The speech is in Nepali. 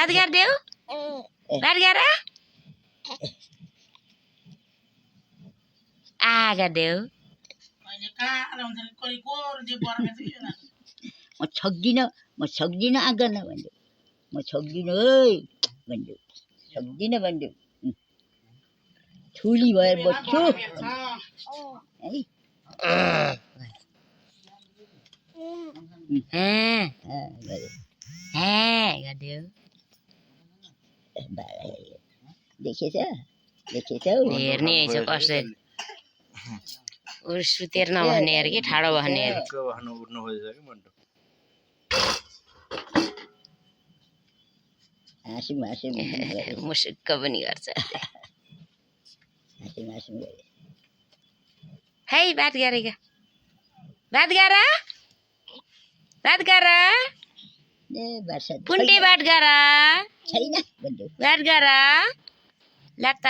बात गरिदेऊ बात गर आ गरिदेऊ म सक्दिनँ आ गर्न भन्देऊ म सक्दिनँ है भन्देऊ सक्दिनँ भन्देऊ ठुली भएर बस्छु है गरिदेऊ देखेछ देखेछ हेर्ने छ कसरी उ सुतेर नभन्ने अरे कि ठाडो भन्ने अरे हाँसौँ हाँसौँ मुसुक्क पनि गर्छ हाँसौँ हाँसौँ गरे है बात गरेको बात गर बात गर ए वर्षा पुन्टे बात गर छैन भन्देऊ बात गर ल त